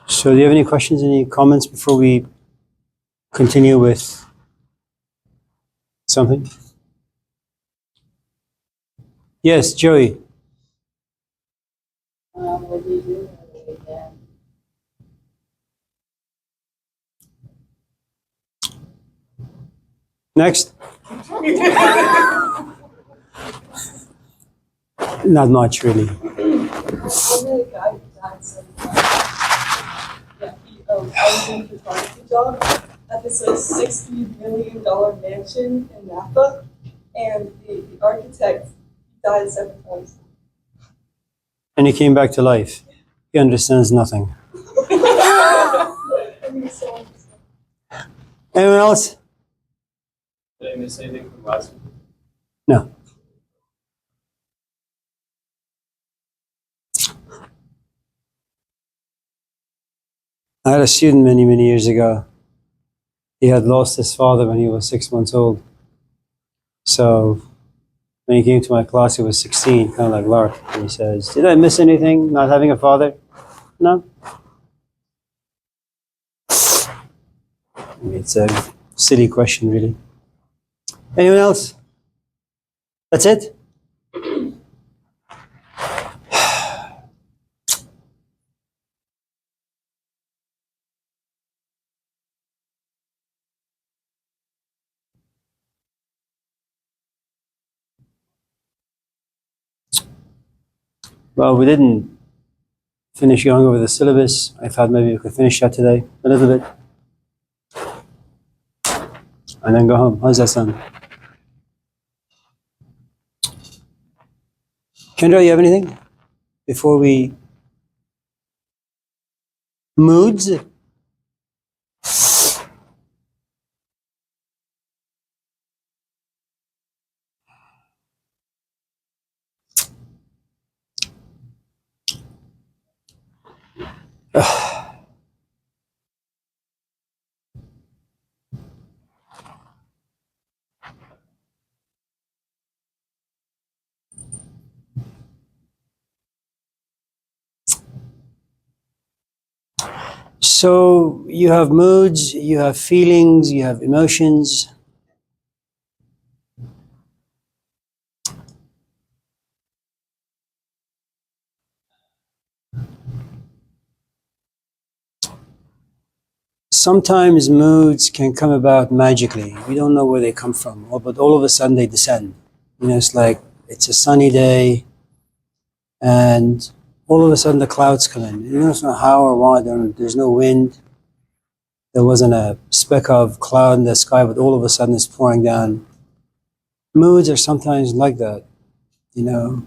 So do you have any questions, any comments before we continue with something? Yes, Joey. Next. Not much, really. I was in a photography job at this $60 million mansion in Napa, and the architect died 7 times. And he came back to life. He understands nothing. Anyone else? Did I miss anything from last week? No. I had a student many, many years ago. He had lost his father when he was 6 months old. So when he came to my class, he was 16, kind of like Lark. And he says, "Did I miss anything, not having a father?" No. It's a silly question, really. Anyone else? That's it? Well, we didn't finish going over the syllabus. I thought maybe we could finish that today, a little bit. And then go home. How's that sound? Kendra, you have anything before we... Moods? So you have moods, you have feelings, you have emotions. Sometimes moods can come about magically. We don't know where they come from, but all of a sudden they descend. You know, it's like it's a sunny day and all of a sudden the clouds come in. You don't know how or why. There's no wind. There wasn't a speck of cloud in the sky, but all of a sudden it's pouring down. Moods are sometimes like that, you know.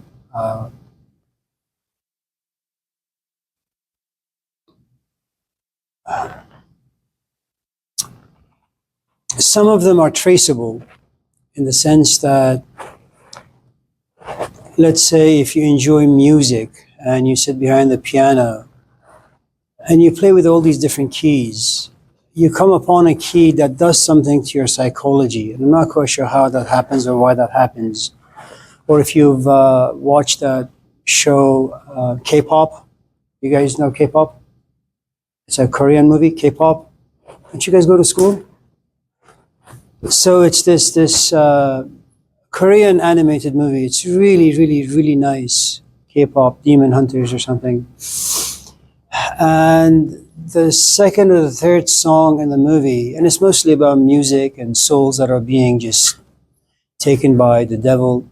Some of them are traceable in the sense that, let's say if you enjoy music and you sit behind the piano and you play with all these different keys, you come upon a key that does something to your psychology. And I'm not quite sure how that happens or why that happens. Or if you've watched that show, K-pop. You guys know K-pop? It's a Korean movie, K-pop. Didn't you guys go to school? So it's this Korean animated movie. It's really, really, really nice. K-pop, Demon Hunters or something. And the second or the third song in the movie, and it's mostly about music and souls that are being just taken by the devil.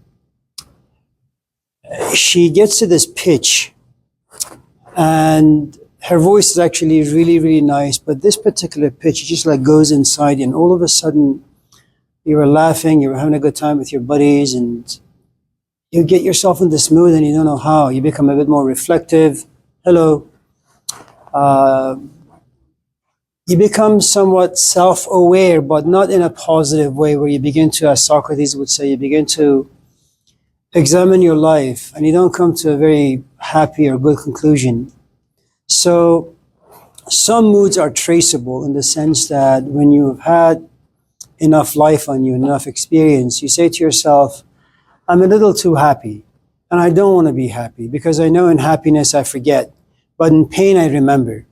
She gets to this pitch and her voice is actually really, really nice, but this particular pitch just like goes inside you, and all of a sudden you were laughing, you were having a good time with your buddies, and you get yourself in this mood and you don't know how. You become a bit more reflective. Hello. You become somewhat self-aware, but not in a positive way, where you begin to, as Socrates would say, you begin to examine your life and you don't come to a very happy or good conclusion. So some moods are traceable in the sense that when you've had enough life on you, enough experience, you say to yourself, I'm a little too happy, and I don't want to be happy because I know in happiness I forget, but in pain I remember.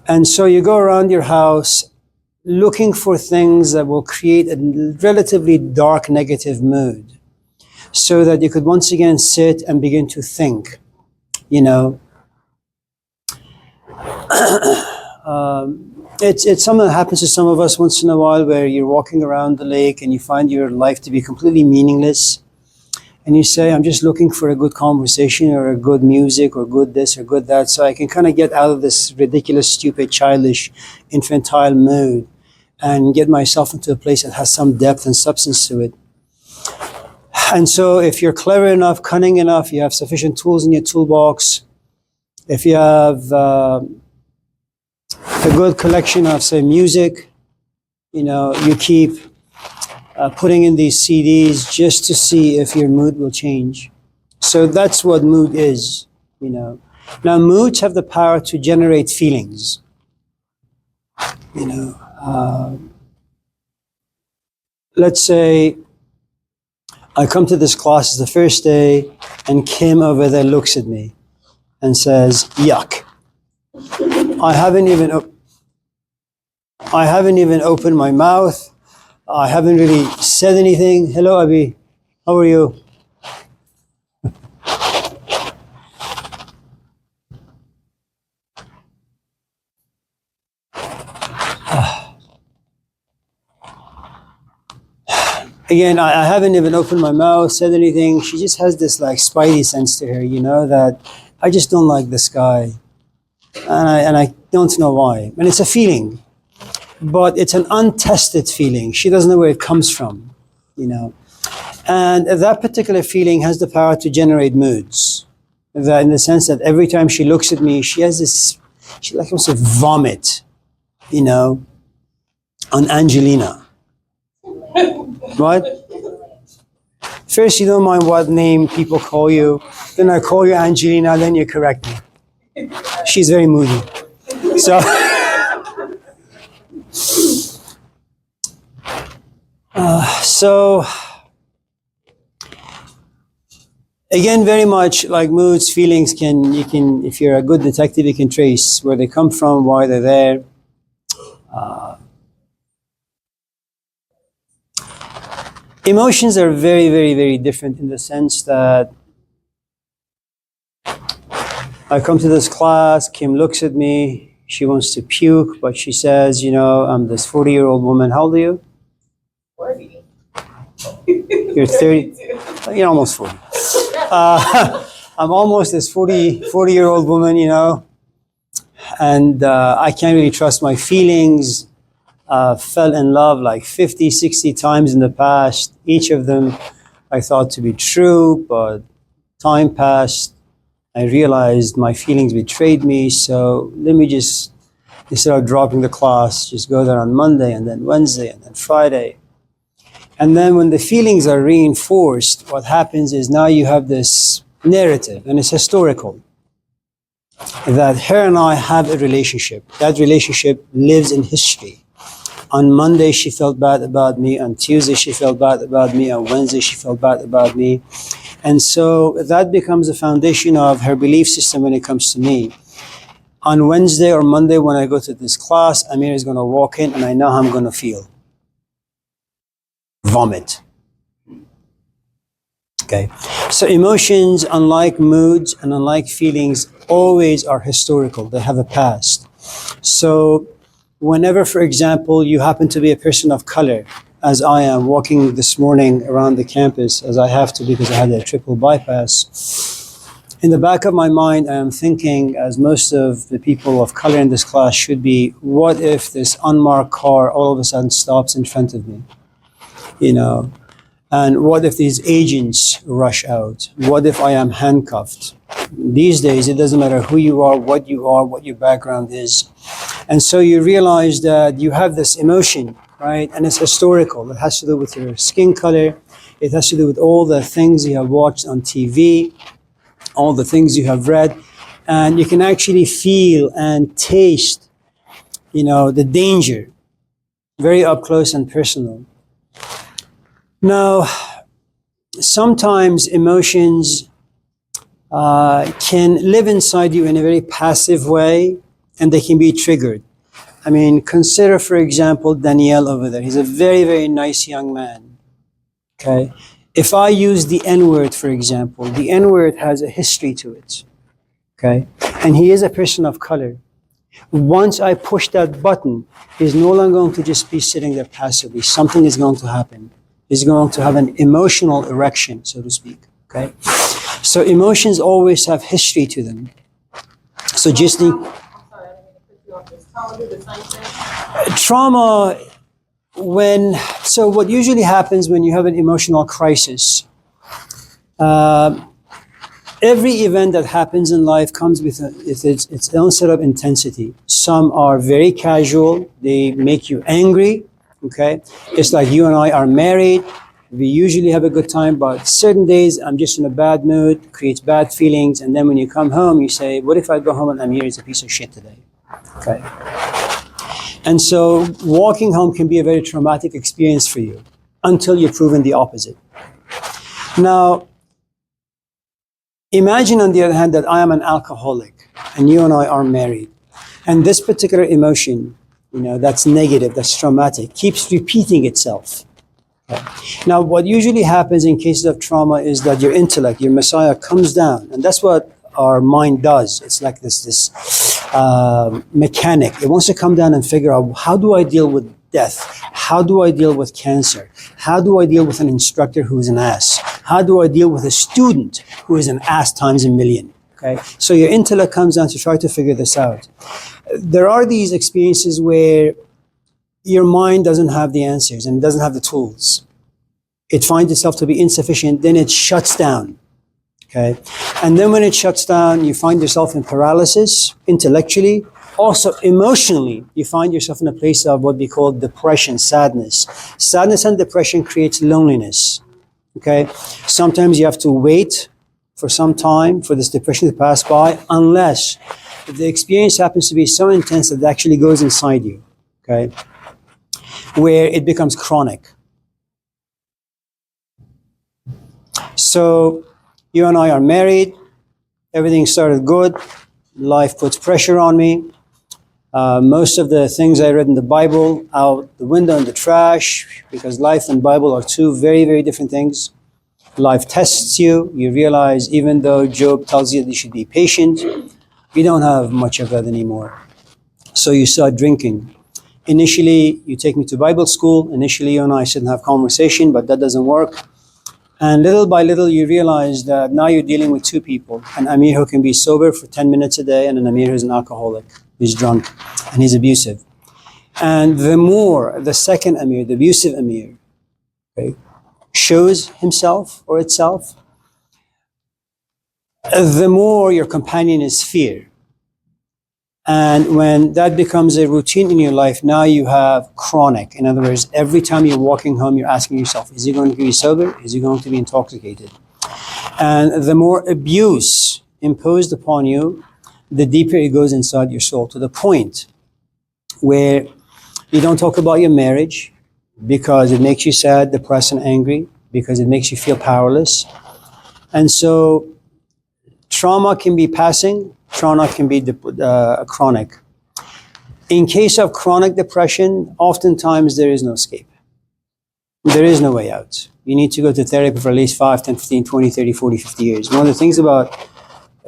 And so you go around your house looking for things that will create a relatively dark, negative mood so that you could once again sit and begin to think, you know. It's something that happens to some of us once in a while where you're walking around the lake and you find your life to be completely meaningless. And you say, I'm just looking for a good conversation or a good music or good this or good that so I can kind of get out of this ridiculous, stupid, childish, infantile mood and get myself into a place that has some depth and substance to it. And so if you're clever enough, cunning enough, you have sufficient tools in your toolbox, if you have a good collection of, say, music, you know, you keep putting in these CDs just to see if your mood will change. So that's what mood is, you know. Now, moods have the power to generate feelings, you know. Let's say I come to this class, it's the first day, and Kim over there looks at me and says, yuck. I haven't even opened my mouth. I haven't really said anything. Hello, Abi. How are you? Again, I haven't even opened my mouth, said anything. She just has this like spidey sense to her, you know, that I just don't like this guy. And I don't know why. And it's a feeling. But it's an untested feeling. She doesn't know where it comes from, you know. And that particular feeling has the power to generate moods. That in the sense that every time she looks at me, she has this, she like wants to vomit, you know, on Angelina. What? First you don't mind what name people call you, then I call you Angelina, then you correct me. She's very moody. So, again, very much like moods, feelings you can, if you're a good detective, you can trace where they come from, why they're there. Emotions are very, very, very different in the sense that I come to this class, Kim looks at me, she wants to puke, but she says, you know, I'm this 40-year-old woman. How old are you? 40. You're 30, you're almost 40. I'm almost this 40-year-old woman, you know, and I can't really trust my feelings. Fell in love like 50, 60 times in the past. Each of them I thought to be true, but time passed. I realized my feelings betrayed me, so let me just, instead of dropping the class, just go there on Monday and then Wednesday and then Friday. And then when the feelings are reinforced, what happens is now you have this narrative, and it's historical, that her and I have a relationship. That relationship lives in history. On Monday, she felt bad about me. On Tuesday, she felt bad about me. On Wednesday, she felt bad about me. And so that becomes the foundation of her belief system when it comes to me. On Wednesday or Monday, when I go to this class, Amir is going to walk in and I know how I'm going to feel. Vomit. Okay. So emotions, unlike moods and unlike feelings, always are historical. They have a past. So whenever, for example, you happen to be a person of color, as I am walking this morning around the campus, as I have to because I had a triple bypass, in the back of my mind, I am thinking, as most of the people of color in this class should be, what if this unmarked car all of a sudden stops in front of me? You know, and what if these agents rush out? What if I am handcuffed? These days, it doesn't matter who you are, what your background is. And so you realize that you have this emotion, right? And it's historical. It has to do with your skin color. It has to do with all the things you have watched on TV, all the things you have read. And you can actually feel and taste, the danger, very up close and personal. Now, sometimes emotions can live inside you in a very passive way, and they can be triggered. I mean, consider, for example, Danielle over there. He's a very, very nice young man. Okay? If I use the N-word, for example, the N-word has a history to it. Okay? And he is a person of color. Once I push that button, he's no longer going to just be sitting there passively. Something is going to happen. He's going to have an emotional erection, so to speak. Okay? So emotions always have history to them. So just think, I'm sorry, I didn't mean to put you off this. Trauma do the same thing? trauma, so what usually happens when you have an emotional crisis, every event that happens in life comes with its own set of intensity. Some are very casual, they make you angry, okay? It's like you and I are married, we usually have a good time, but certain days I'm just in a bad mood, creates bad feelings, and then when you come home, you say, what if I go home and Amir is a piece of shit today, okay? And so walking home can be a very traumatic experience for you until you've proven the opposite. Now, imagine on the other hand that I am an alcoholic and you and I are married. And this particular emotion, that's negative, that's traumatic, keeps repeating itself. Okay. Now, what usually happens in cases of trauma is that your intellect, your messiah comes down. And that's what our mind does. It's like this mechanic. It wants to come down and figure out, how do I deal with death? How do I deal with cancer? How do I deal with an instructor who is an ass? How do I deal with a student who is an ass times a million? Okay, so your intellect comes down to try to figure this out. There are these experiences where your mind doesn't have the answers and doesn't have the tools. It finds itself to be insufficient, then it shuts down. Okay, and then when it shuts down, you find yourself in paralysis intellectually. Also, emotionally, you find yourself in a place of what we call depression, sadness. Sadness and depression creates loneliness. Okay, sometimes you have to wait for some time for this depression to pass by, unless the experience happens to be so intense that it actually goes inside you. Okay, where it becomes chronic. So you and I are married. Everything started good. Life puts pressure on me. Most of the things I read in the Bible out the window in the trash, because life and Bible are two very, very different things. Life tests you. You realize even though Job tells you that you should be patient, you don't have much of that anymore. So you start drinking. Initially, you take me to Bible school. Initially, you and I sit and have conversation, but that doesn't work. And little by little, you realize that now you're dealing with two people. An Amir who can be sober for 10 minutes a day, and an Amir who's an alcoholic, who's drunk, and he's abusive. And the second Amir, the abusive Amir, okay, shows himself or itself, the more your companion is fear. And when that becomes a routine in your life, now you have chronic. In other words, every time you're walking home, you're asking yourself, is he going to be sober? Is he going to be intoxicated? And the more abuse imposed upon you, the deeper it goes inside your soul, to the point where you don't talk about your marriage because it makes you sad, depressed, and angry, because it makes you feel powerless. And so trauma can be passing. Trauma can be chronic. In case of chronic depression, oftentimes there is no escape. There is no way out. You need to go to therapy for at least 5, 10, 15, 20, 30, 40, 50 years. One of the things about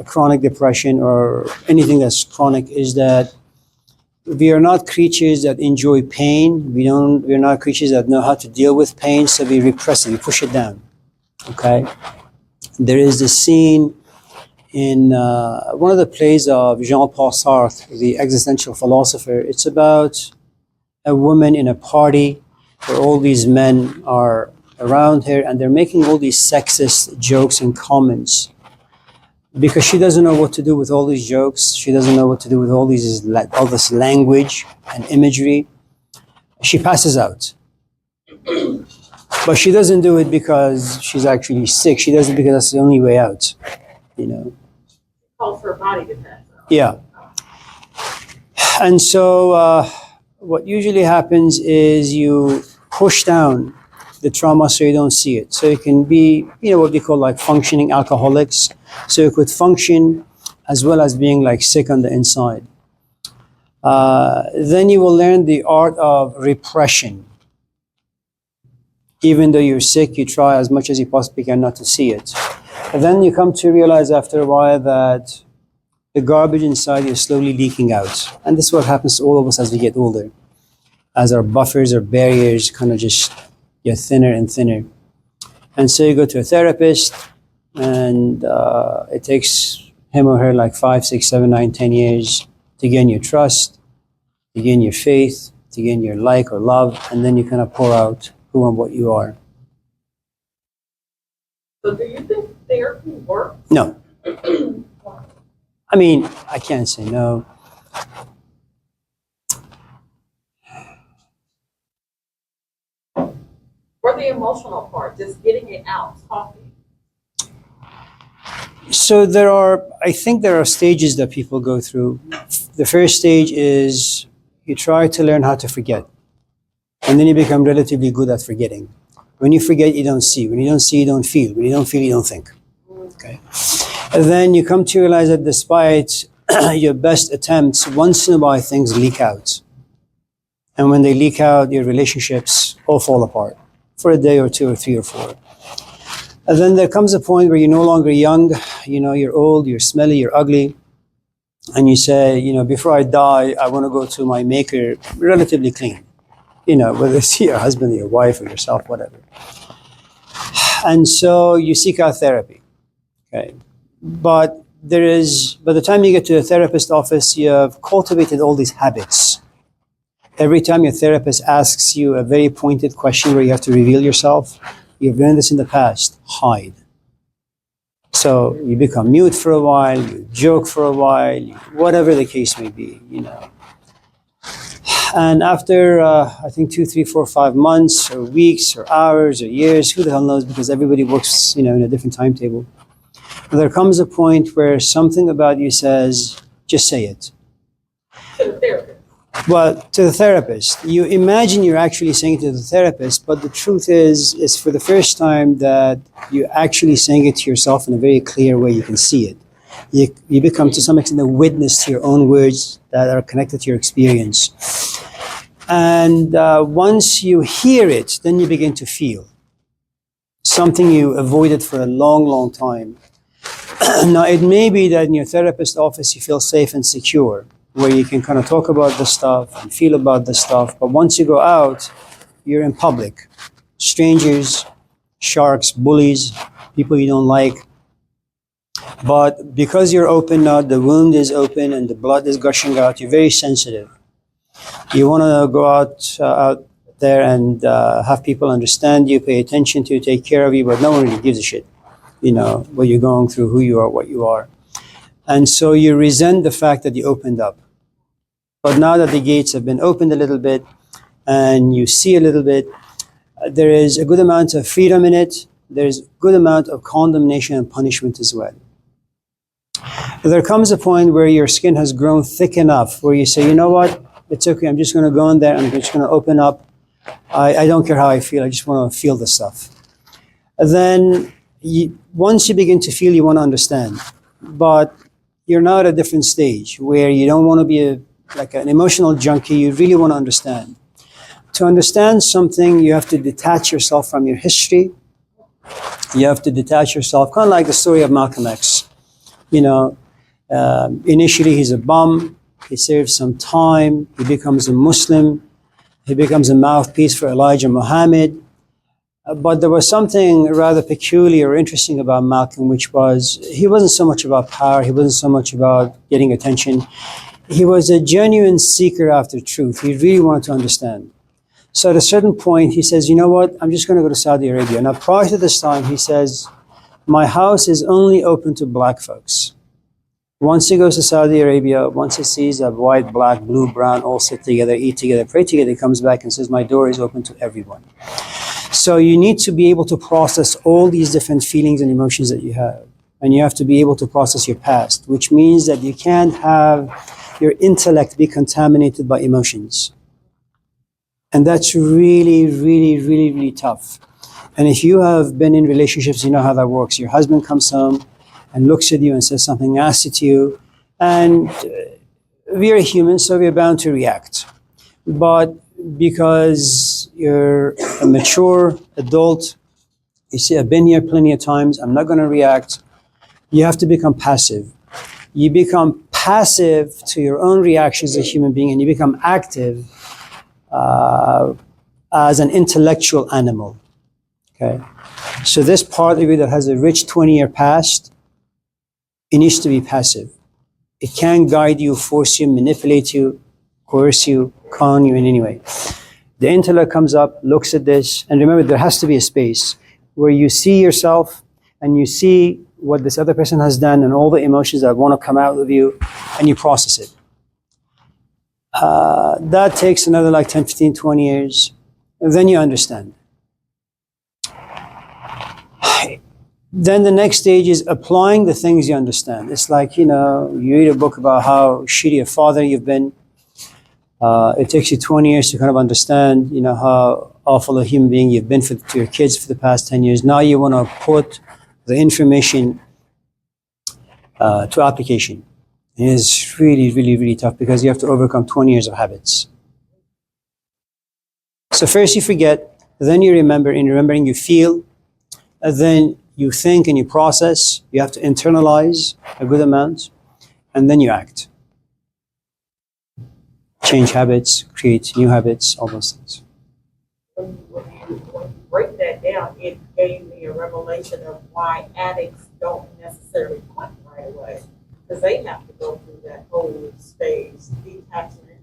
chronic depression or anything that's chronic is that we are not creatures that enjoy pain. We're not creatures that know how to deal with pain, so we repress it, we push it down. Okay? There is this scene in one of the plays of Jean-Paul Sartre, the existential philosopher. It's about a woman in a party where all these men are around her and they're making all these sexist jokes and comments. Because she doesn't know what to do with all these jokes, she doesn't know what to do with all this language and imagery, she passes out. But she doesn't do it because she's actually sick. She does it because that's the only way out, you know. cause her body to pass out. Yeah. And so what usually happens is you push down the trauma so you don't see it. So you can be, what we call like functioning alcoholics. So you could function as well as being like sick on the inside. Then you will learn the art of repression. Even though you're sick, you try as much as you possibly can not to see it. And then you come to realize after a while that the garbage inside you is slowly leaking out. And this is what happens to all of us as we get older. As our buffers or barriers kind of just get thinner and thinner. And so you go to a therapist, and it takes him or her like 5, 6, 7, 9, 10 years to gain your trust, to gain your faith, to gain your like or love, and then you kind of pour out who and what you are. So do you think therapy works? No. I mean, I can't say no. For the emotional part, just getting it out, talking. So I think there are stages that people go through. The first stage is you try to learn how to forget. And then you become relatively good at forgetting. When you forget, you don't see. When you don't see, you don't feel. When you don't feel, you don't think. Okay. And then you come to realize that despite your best attempts, once in a while things leak out. And when they leak out, your relationships all fall apart for a day or two or 3 or 4. And then there comes a point where you're no longer young, you're old, you're smelly, you're ugly. And you say, before I die, I want to go to my maker relatively clean. Whether it's your husband or your wife or yourself, whatever. And so you seek out therapy. Okay. But by the time you get to a therapist office, you have cultivated all these habits. Every time your therapist asks you a very pointed question where you have to reveal yourself, you've learned this in the past, hide. So you become mute for a while, you joke for a while, whatever the case may be, And after, I think 2, 3, 4, 5 months or weeks or hours or years, who the hell knows, because everybody works, in a different timetable. But there comes a point where something about you says, just say it. To the therapist. Well, to the therapist. You imagine you're actually saying it to the therapist, but the truth is, it's for the first time that you're actually saying it to yourself in a very clear way. You can see it. You become, to some extent, a witness to your own words that are connected to your experience. And once you hear it, then you begin to feel something you avoided for a long, long time. Now, it may be that in your therapist office you feel safe and secure, where you can kind of talk about the stuff and feel about the stuff. But once you go out, you're in public. Strangers, sharks, bullies, people you don't like. But because you're open now, the wound is open and the blood is gushing out, you're very sensitive. You want to go out there and have people understand you, pay attention to you, take care of you, but no one really gives a shit, what you're going through, who you are, what you are. And so you resent the fact that you opened up. But now that the gates have been opened a little bit and you see a little bit, there is a good amount of freedom in it. There's a good amount of condemnation and punishment as well. There comes a point where your skin has grown thick enough where you say, you know what, it's okay, I'm just going to go in there, I'm just going to open up. I don't care how I feel, I just want to feel the stuff. And then once you begin to feel, you want to understand. But you're now at a different stage where you don't want to be like an emotional junkie, you really want to understand. To understand something, you have to detach yourself from your history. You have to detach yourself, kind of like the story of Malcolm X. Initially he's a bum, he serves some time, he becomes a Muslim, he becomes a mouthpiece for Elijah Muhammad. But there was something rather peculiar or interesting about Malcolm, which was he wasn't so much about power, he wasn't so much about getting attention. He was a genuine seeker after truth. He really wanted to understand. So at a certain point, he says, you know what, I'm just going to go to Saudi Arabia. Now, prior to this time, he says, my house is only open to black folks. Once he goes to Saudi Arabia, once he sees that white, black, blue, brown all sit together, eat together, pray together, he comes back and says, my door is open to everyone. So you need to be able to process all these different feelings and emotions that you have. and you have to be able to process your past, which means that you can't have your intellect be contaminated by emotions. And that's really, really, really, really tough. And if you have been in relationships, you know how that works. Your husband comes home and looks at you and says something nasty to you, and we're human, so we're bound to react. But because you're a mature adult, you see, I've been here plenty of times, I'm not going to react. You have to become passive. You become passive to your own reactions as a human being, and you become active as an intellectual animal. Okay? So this part of you that has a rich 20-year past, it needs to be passive. It can't guide you, force you, manipulate you, coerce you, con you in any way. The intellect comes up, looks at this, and remember, there has to be a space where you see yourself and you see what this other person has done and all the emotions that want to come out of you, and you process it. That takes another like 10, 15, 20 years, and then you understand. Then the next stage is applying the things you understand. It's like, you read a book about how shitty a father you've been. It takes you 20 years to kind of understand, how awful a human being you've been to your kids for the past 10 years. Now you want to put the information to application. And it's really, really, really tough because you have to overcome 20 years of habits. So first you forget, then you remember. In remembering you feel, and then you think and you process. You have to internalize a good amount, and then you act. Change habits, create new habits, all those things. When you break that down, it gave me a revelation of why addicts don't necessarily quit right away. Because they have to go through that whole stage, detachment,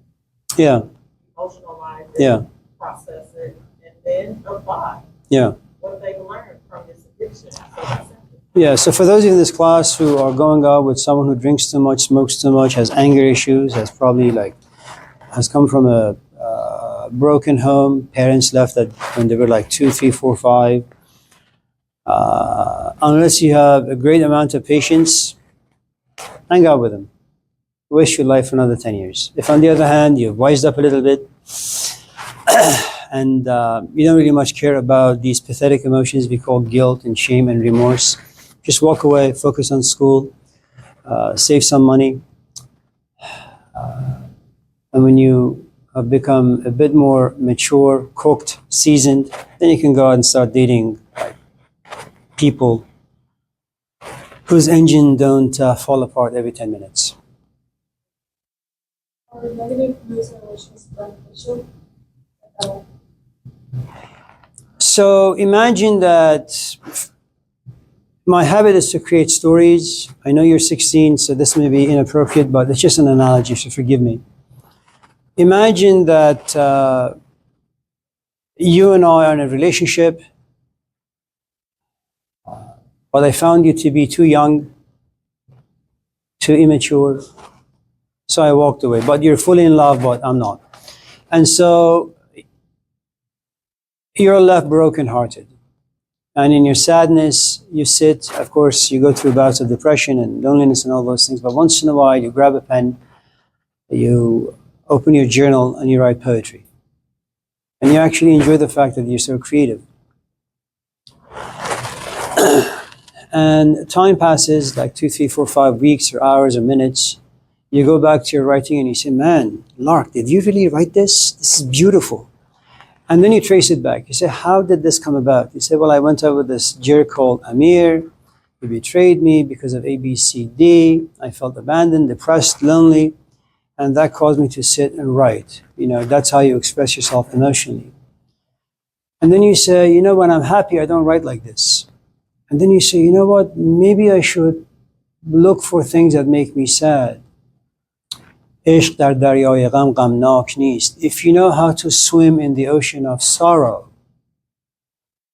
Yeah, emotionalize it, yeah, process it, and then apply yeah. what they learned from this addiction. So that's it. Yeah, so for those of you in this class who are going out with someone who drinks too much, smokes too much, has anger issues, has come from a broken home, parents left that when they were like 2, 3, 4, 5. Unless you have a great amount of patience, hang out with them. Waste your life for another 10 years. If on the other hand, you've wised up a little bit and you don't really much care about these pathetic emotions we call guilt and shame and remorse, just walk away, focus on school, save some money. And when you have become a bit more mature, cooked, seasoned, then you can go out and start dating people whose engine don't fall apart every 10 minutes. Are negative user relations beneficial? So imagine that my habit is to create stories. I know you're 16, so this may be inappropriate, but it's just an analogy, so forgive me. Imagine that you and I are in a relationship, but I found you to be too young, too immature, so I walked away. But you're fully in love, but I'm not. And so you're left brokenhearted. And in your sadness, you sit, of course, you go through bouts of depression and loneliness and all those things, but once in a while you grab a pen, you open your journal and you write poetry. And you actually enjoy the fact that you're so creative. And time passes, like 2, 3, 4, 5 weeks or hours or minutes. You go back to your writing and you say, man, Lark, did you really write this? This is beautiful. And then you trace it back. You say, how did this come about? You say, well, I went out with this jerk called Amir. He betrayed me because of A, B, C, D. I felt abandoned, depressed, lonely. And that caused me to sit and write. That's how you express yourself emotionally. And then you say, when I'm happy, I don't write like this. And then you say, you know what? Maybe I should look for things that make me sad. عشق در دریای غم غمناک نیست. If you know how to swim in the ocean of sorrow,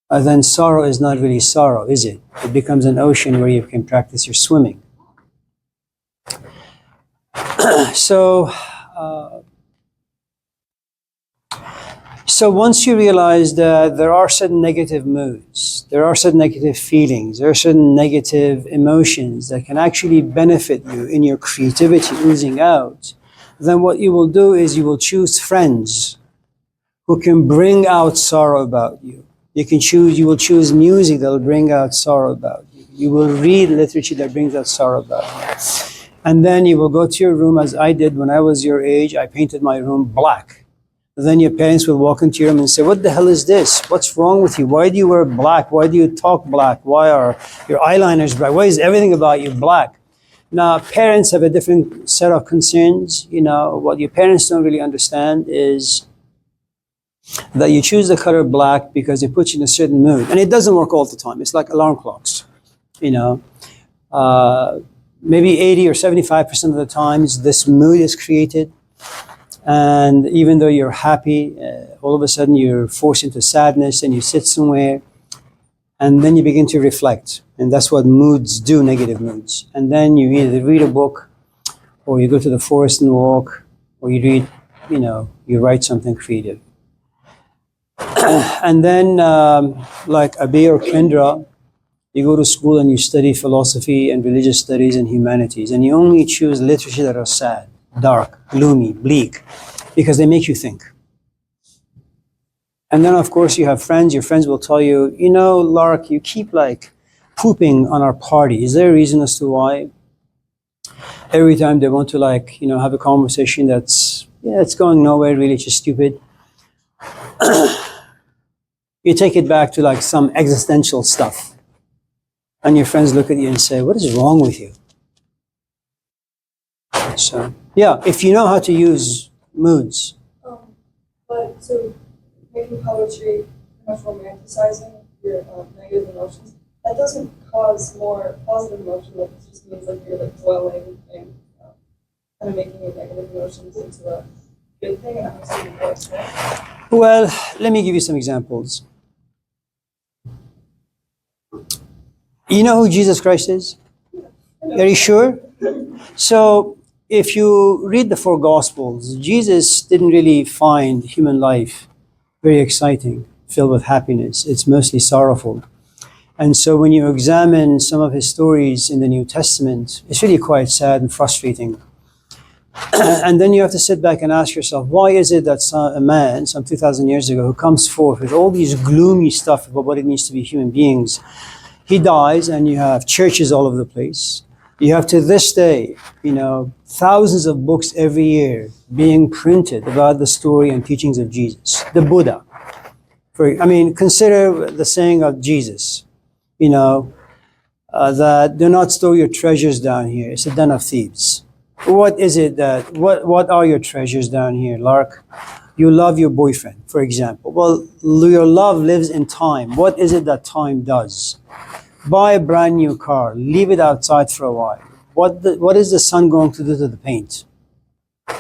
then sorrow is not really sorrow, is it? It becomes an ocean where you can practice your swimming. So, So once you realize that there are certain negative moods, there are certain negative feelings, there are certain negative emotions that can actually benefit you in your creativity oozing out, then what you will do is you will choose friends who can bring out sorrow about you. You will choose music that will bring out sorrow about you. You will read literature that brings out sorrow about you. And then you will go to your room, as I did when I was your age. I painted my room black. Then your parents will walk into your room and say, what the hell is this? What's wrong with you? Why do you wear black? Why do you talk black? Why are your eyeliners black? Why is everything about you black? Now, parents have a different set of concerns. You know, what your parents don't really understand is that you choose the color black because it puts you in a certain mood. And it doesn't work all the time. It's like alarm clocks. You know, maybe 80 or 75% of the times this mood is created. And even though you're happy, all of a sudden you're forced into sadness and you sit somewhere and then you begin to reflect. And that's what moods do, negative moods. And then you either read a book or you go to the forest and walk or you read, you write something creative. And then like Abe or Kendra, you go to school and you study philosophy and religious studies and humanities, and you only choose literature that are sad, dark, gloomy, bleak, because they make you think. And then, of course, you have friends. Your friends will tell you, Lark, you keep like pooping on our party. Is there a reason as to why? Every time they want to have a conversation it's going nowhere, really, it's just stupid. You take it back to like some existential stuff. And your friends look at you and say, what is wrong with you? So, yeah, if you know how to use moods. But so making poetry, much romanticizing your negative emotions, that doesn't cause more positive emotion. Like it just means like you're like dwelling and kind of making your negative emotions into a good thing, and I'm saying worse. Well, let me give you some examples. You know who Jesus Christ is? Are you sure? So, if you read the four Gospels, Jesus didn't really find human life very exciting, filled with happiness. It's mostly sorrowful. And so when you examine some of his stories in the New Testament, it's really quite sad and frustrating. And then you have to sit back and ask yourself, why is it that a man, some 2,000 years ago, who comes forth with all these gloomy stuff about what it means to be human beings, he dies and you have churches all over the place. You have to this day, thousands of books every year being printed about the story and teachings of Jesus, the Buddha. Consider the saying of Jesus, that do not store your treasures down here. It's a den of thieves. What are your treasures down here, Lark? You love your boyfriend, for example. Well, your love lives in time. What is it that time does? Buy a brand new car, leave it outside for a while. What is the sun going to do to the paint?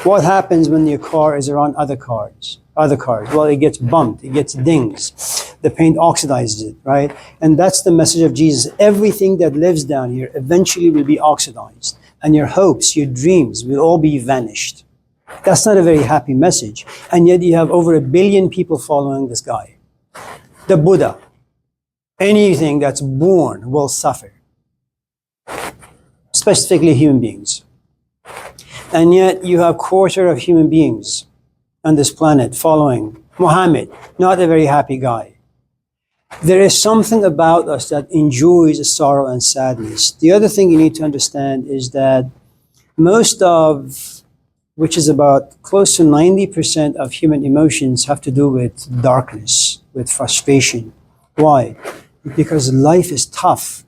What happens when your car is around other cars? Well, it gets bumped, it gets dings. The paint oxidizes it, right? And that's the message of Jesus. Everything that lives down here eventually will be oxidized. And your hopes, your dreams will all be vanished. That's not a very happy message. And yet you have over 1 billion people following this guy. The Buddha. Anything that's born will suffer. Specifically human beings. And yet you have 1/4 of human beings on this planet following Muhammad, not a very happy guy. There is something about us that enjoys sorrow and sadness. The other thing you need to understand is that which is about close to 90% of human emotions have to do with darkness, with frustration. Why? Because life is tough.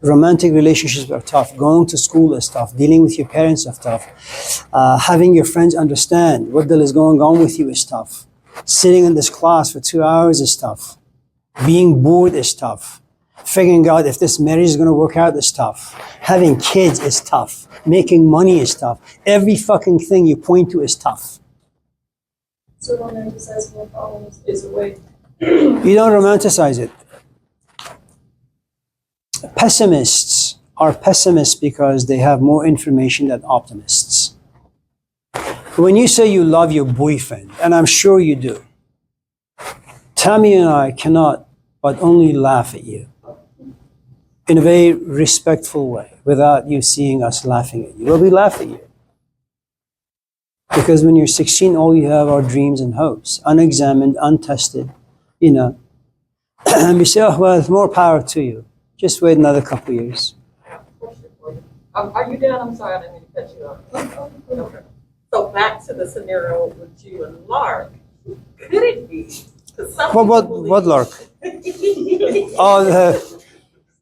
Romantic relationships are tough. Going to school is tough. Dealing with your parents is tough. Having your friends understand what the hell is going on with you is tough. Sitting in this class for 2 hours is tough. Being bored is tough. Figuring out if this marriage is going to work out is tough. Having kids is tough. Making money is tough. Every fucking thing you point to is tough. So romanticizing your problems is a way. You don't romanticize it. Pessimists are pessimists because they have more information than optimists. When you say you love your boyfriend, and I'm sure you do, Tammy and I cannot but only laugh at you in a very respectful way without you seeing us laughing at you. Well, we laugh at you. Because when you're 16, all you have are dreams and hopes, unexamined, untested, you know. And we say, oh, well, more power to you. Just wait another couple of years. Question for you. Are you done? I'm sorry, I didn't mean to cut you off. Okay. So back to the scenario with you and Lark. Could it be? 'Cause some What people Lark? believe- Oh,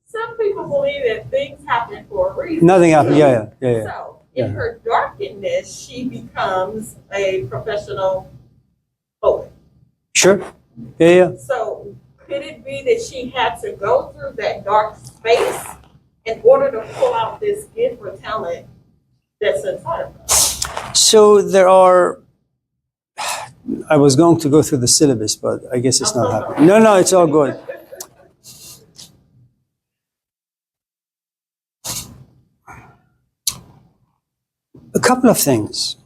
Some people believe that things happen for a reason. nothing happened. Yeah. So, in her darkness, she becomes a professional poet. Sure. Yeah. So, could it be that she had to go through that dark space in order to pull out this gift or talent that's inside of her? So there are, I was going to go through the syllabus, but I guess it's not happening. No, it's all good. A couple of things.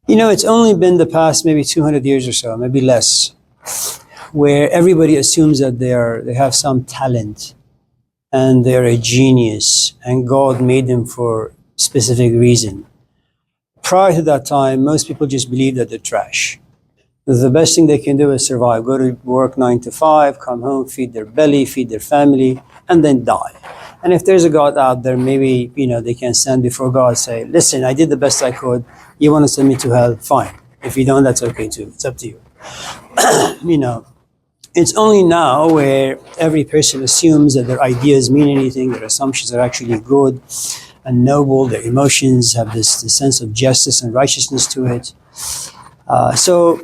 You know, it's only been the past maybe 200 years or so, maybe less, where everybody assumes that they have some talent and they're a genius and God made them for specific reason. Prior to that time, most people just believe that they're trash. The best thing they can do is survive, go to work 9 to 5, come home, feed their belly, feed their family, and then die. And if there's a God out there, maybe, you know, they can stand before God and say, listen, I did the best I could. You want to send me to hell? Fine. If you don't, that's okay too. It's up to you. You know, it's only now where every person assumes that their ideas mean anything, their assumptions are actually good and noble, their emotions have this sense of justice and righteousness to it. So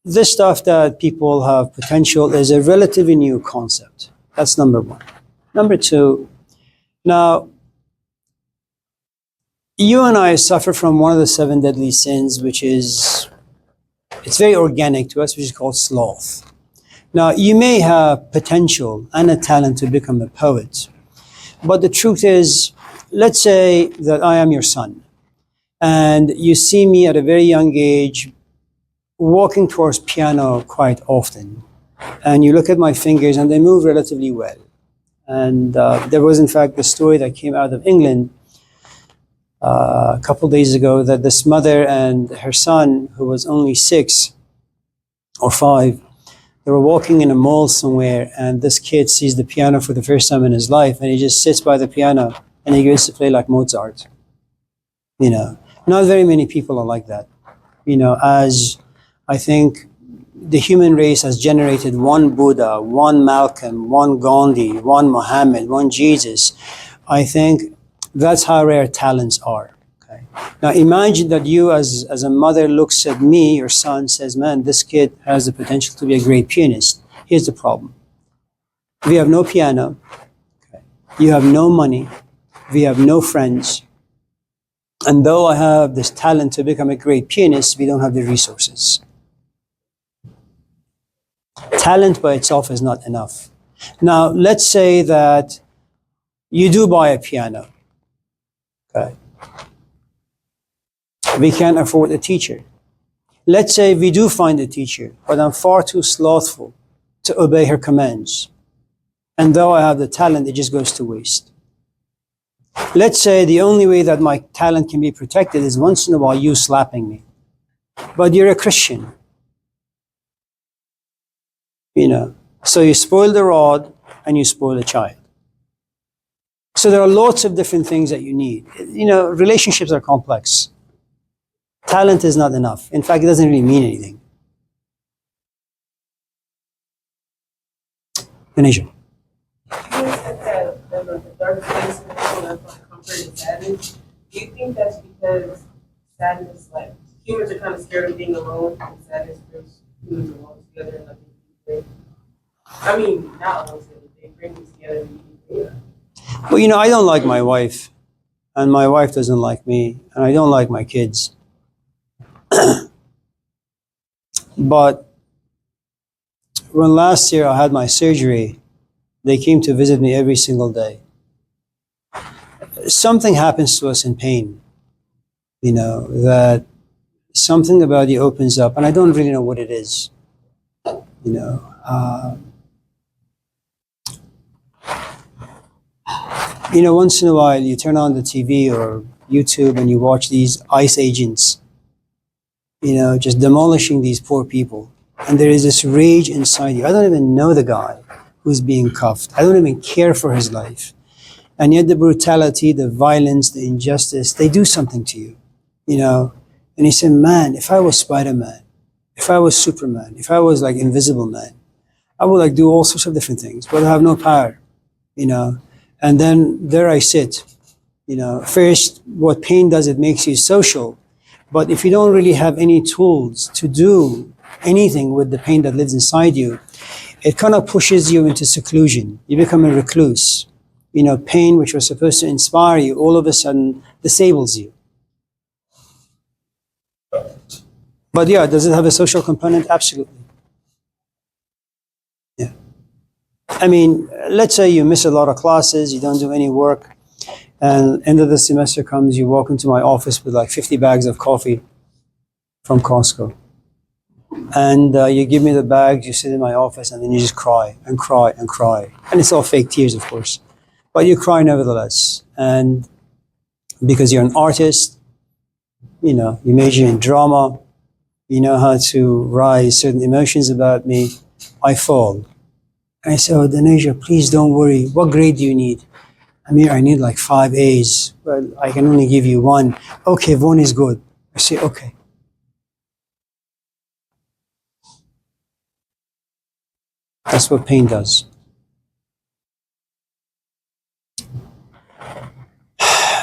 this stuff that people have potential is a relatively new concept. That's number one. Number two, now, you and I suffer from one of the 7 deadly sins, which is, it's very organic to us, which is called sloth. Now, you may have potential and a talent to become a poet, but the truth is, let's say that I am your son, and you see me at a very young age walking towards piano quite often, and you look at my fingers and they move relatively well. And there was, in fact, the story that came out of England a couple days ago that this mother and her son, who was only 6 or 5, they were walking in a mall somewhere, and this kid sees the piano for the first time in his life, and he just sits by the piano and he goes to play like Mozart. You know, not very many people are like that. You know, as I think the human race has generated one Buddha, one Malcolm, one Gandhi, one Muhammad, one Jesus. I think that's how rare talents are. Okay? Now imagine that you as a mother looks at me, your son, says, man, this kid has the potential to be a great pianist. Here's the problem. We have no piano. Okay? You have no money. We have no friends. And though I have this talent to become a great pianist, we don't have the resources. Talent by itself is not enough. Now, let's say that you do buy a piano. Okay. We can't afford a teacher. Let's say we do find a teacher, but I'm far too slothful to obey her commands. And though I have the talent, it just goes to waste. Let's say the only way that my talent can be protected is once in a while you slapping me. But you're a Christian. You know, so you spoil the rod and you spoil the child. So there are lots of different things that you need. You know, relationships are complex. Talent is not enough. In fact, it doesn't really mean anything. Tanisha. You said that the dark space in people of comfort and sadness. Do you think that's because sadness, like humans are kind of scared of being alone, and sadness brings humans alone together and like I mean, not alone together, they bring us together and together. Well, you know, I don't like my wife, and my wife doesn't like me, and I don't like my kids. But when last year I had my surgery, they came to visit me every single day. Something happens to us in pain, that something about you opens up, and I don't really know what it is. Once in a while you turn on the TV or YouTube and you watch these ICE agents, just demolishing these poor people. And there is this rage inside you. I don't even know the guy who's being cuffed. I don't even care for his life. And yet the brutality, the violence, the injustice, they do something to you, And you say, man, if I was Spider-Man, if I was Superman, if I was like Invisible Man, I would like do all sorts of different things, but I have no power, And then there I sit, First, what pain does, it makes you social. But if you don't really have any tools to do anything with the pain that lives inside you, it kind of pushes you into seclusion. You become a recluse. Pain, which was supposed to inspire you, all of a sudden disables you. But yeah, does it have a social component? Absolutely. Yeah. I mean, let's say you miss a lot of classes, you don't do any work, and end of the semester comes, you walk into my office with like 50 bags of coffee from Costco. And you give me the bags, you sit in my office, and then you just cry and cry and cry. And it's all fake tears, of course. But you cry nevertheless. And because you're an artist, you major in drama, you know how to rise certain emotions about me, I fall. And I say, oh, Daneja, please don't worry. What grade do you need? Amir, I need like 5 A's. Well, I can only give you 1. Okay, 1 is good. I say, okay. That's what pain does.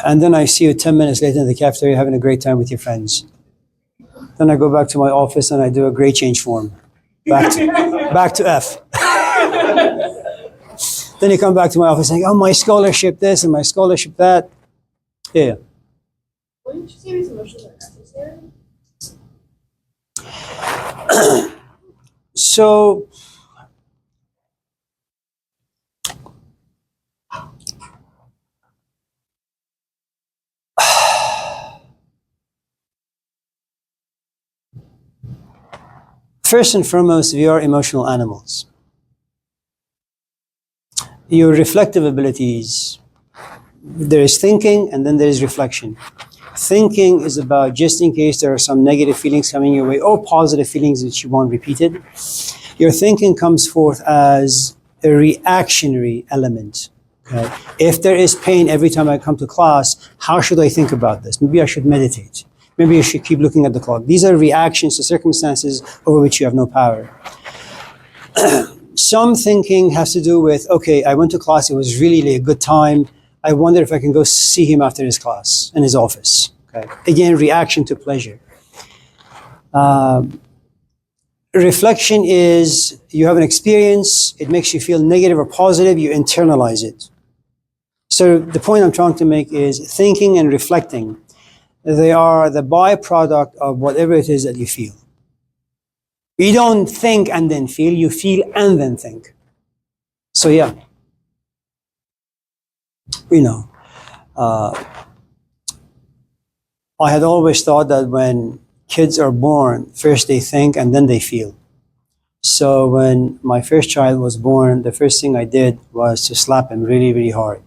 And then I see you 10 minutes later in the cafeteria having a great time with your friends. Then I go back to my office and I do a grade change form. Back to F. Then you come back to my office saying, oh, my scholarship this and my scholarship that. Yeah. Wouldn't you say these emotions are necessary? So, first and foremost, we are emotional animals. Your reflective abilities, there is thinking and then there is reflection. Thinking is about just in case there are some negative feelings coming your way or positive feelings which you want repeated. Your thinking comes forth as a reactionary element. Okay? If there is pain every time I come to class, how should I think about this? Maybe I should meditate. Maybe I should keep looking at the clock. These are reactions to circumstances over which you have no power. Some thinking has to do with, okay, I went to class, it was really a good time. I wonder if I can go see him after his class in his office. Okay. Again, reaction to pleasure. Reflection is you have an experience, it makes you feel negative or positive, you internalize it. So the point I'm trying to make is thinking and reflecting. They are the byproduct of whatever it is that you feel. You don't think and then feel, you feel and then think. So yeah. I had always thought that when kids are born, first they think and then they feel. So when my first child was born, the first thing I did was to slap him really, really hard.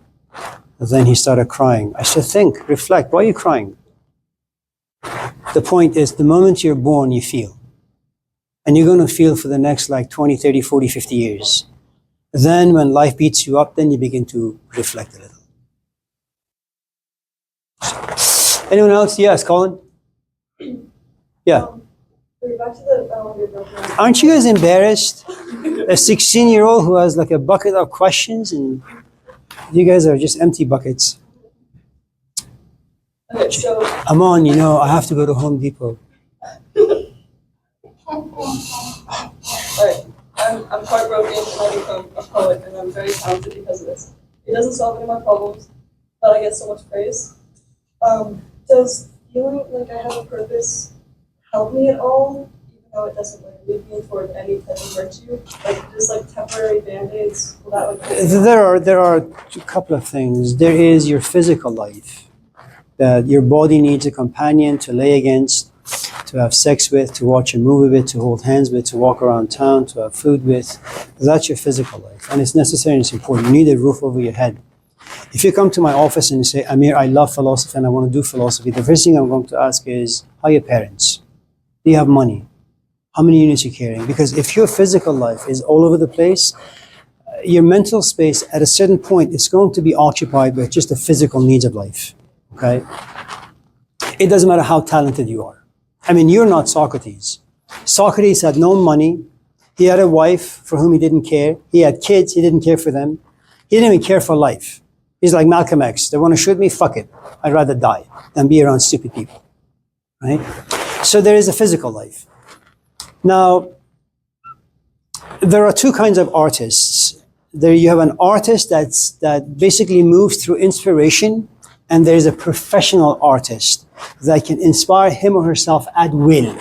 And then he started crying. I said, think, reflect, why are you crying? The point is, the moment you're born, you feel. And you're going to feel for the next 20, 30, 40, 50 years. Then when life beats you up, then you begin to reflect a little. Anyone else? Yes, Colin? Yeah. Back to the Aren't you guys embarrassed? A 16-year-old who has a bucket of questions and you guys are just empty buckets. Okay, so Aman, I have to go to Home Depot. Alright, I'm quite broken and I become a poet and I'm very talented because of this. It doesn't solve any of my problems, but I get so much praise. Does feeling like I have a purpose help me at all, even how it doesn't like lead me toward any type of virtue? Like just like temporary band-aids, will that like There are a couple of things. There is your physical life, that your body needs a companion to lay against, to have sex with, to watch a movie with, to hold hands with, to walk around town, to have food with. That's your physical life, and it's necessary and it's important. You need a roof over your head. If you come to my office and you say, Amir, I love philosophy and I want to do philosophy, the first thing I'm going to ask is, how are your parents? Do you have money? How many units you're carrying? Because if your physical life is all over the place, your mental space at a certain point is going to be occupied with just the physical needs of life. Okay? It doesn't matter how talented you are. I mean, you're not Socrates. Socrates had no money. He had a wife for whom he didn't care. He had kids. He didn't care for them. He didn't even care for life. He's like Malcolm X. They want to shoot me? Fuck it. I'd rather die than be around stupid people. Right? So there is a physical life. Now, there are two kinds of artists. There you have an artist that basically moves through inspiration, and there's a professional artist that can inspire him or herself at will.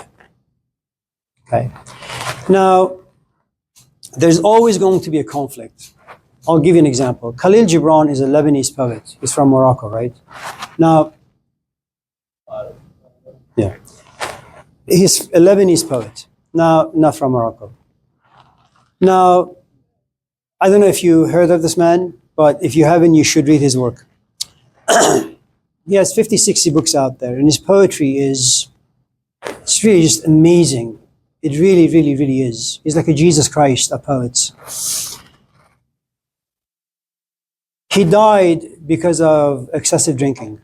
Okay. Now, there's always going to be a conflict. I'll give you an example. Khalil Gibran is a Lebanese poet. He's from Morocco, right? Now, yeah. He's a Lebanese poet. Now, not from Morocco. Now, I don't know if you heard of this man, but if you haven't, you should read his work. He has 50, 60 books out there, and his poetry it's really just amazing. It really, really, really is. He's like a Jesus Christ of poets. He died because of excessive drinking.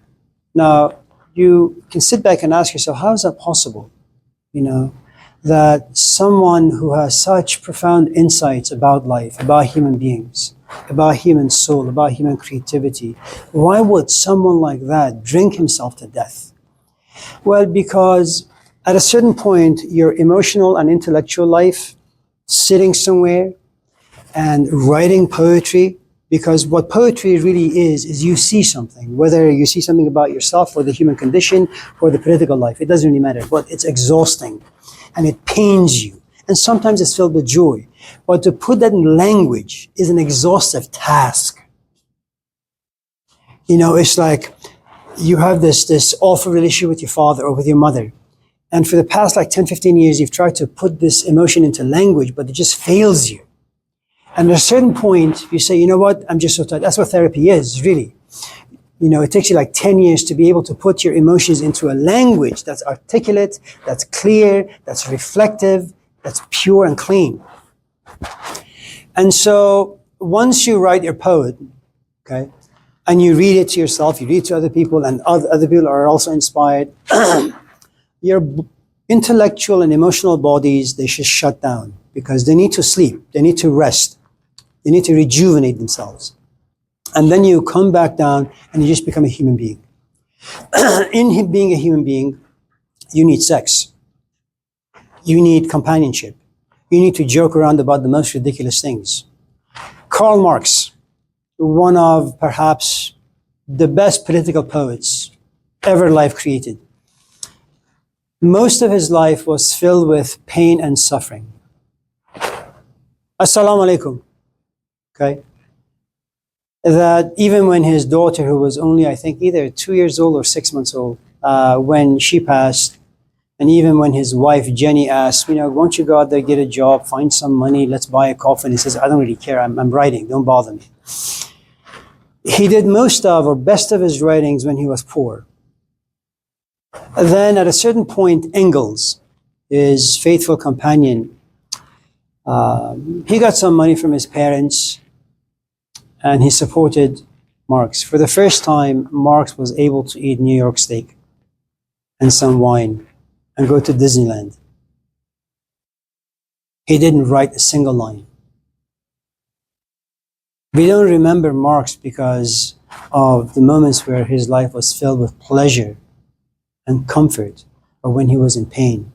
Now, you can sit back and ask yourself, how is that possible? You know, that someone who has such profound insights about life, about human beings, about human soul, about human creativity, why would someone like that drink himself to death? Well, because at a certain point, your emotional and intellectual life, sitting somewhere and writing poetry, because what poetry really is you see something, whether you see something about yourself or the human condition or the political life, it doesn't really matter, but it's exhausting and it pains you. And sometimes it's filled with joy. But to put that in language is an exhaustive task. You know, it's like you have this awful relationship with your father or with your mother. And for the past like 10, 15 years, you've tried to put this emotion into language, but it just fails you. And at a certain point, you say, you know what, I'm just so tired. That's what therapy is, really. You know, it takes you like 10 years to be able to put your emotions into a language that's articulate, that's clear, that's reflective, that's pure and clean. And so once you write your poem, okay, and you read it to yourself, you read it to other people, and other people are also inspired, your intellectual and emotional bodies, they should shut down because they need to sleep, they need to rest. They need to rejuvenate themselves. And then you come back down and you just become a human being. In being a human being, you need sex. You need companionship. You need to joke around about the most ridiculous things. Karl Marx, one of perhaps the best political poets ever life created. Most of his life was filled with pain and suffering. Assalamu alaikum. Okay? That even when his daughter, who was only, I think, either 2 years old or 6 months old, when she passed, and even when his wife, Jenny, asked, you know, won't you go out there, get a job, find some money, let's buy a coffin. He says, I don't really care, I'm writing, don't bother me. He did most of, or best of his writings when he was poor. Then at a certain point, Engels, his faithful companion, he got some money from his parents, and he supported Marx. For the first time, Marx was able to eat New York steak and some wine and go to Disneyland. He didn't write a single line. We don't remember Marx because of the moments where his life was filled with pleasure and comfort, or when he was in pain.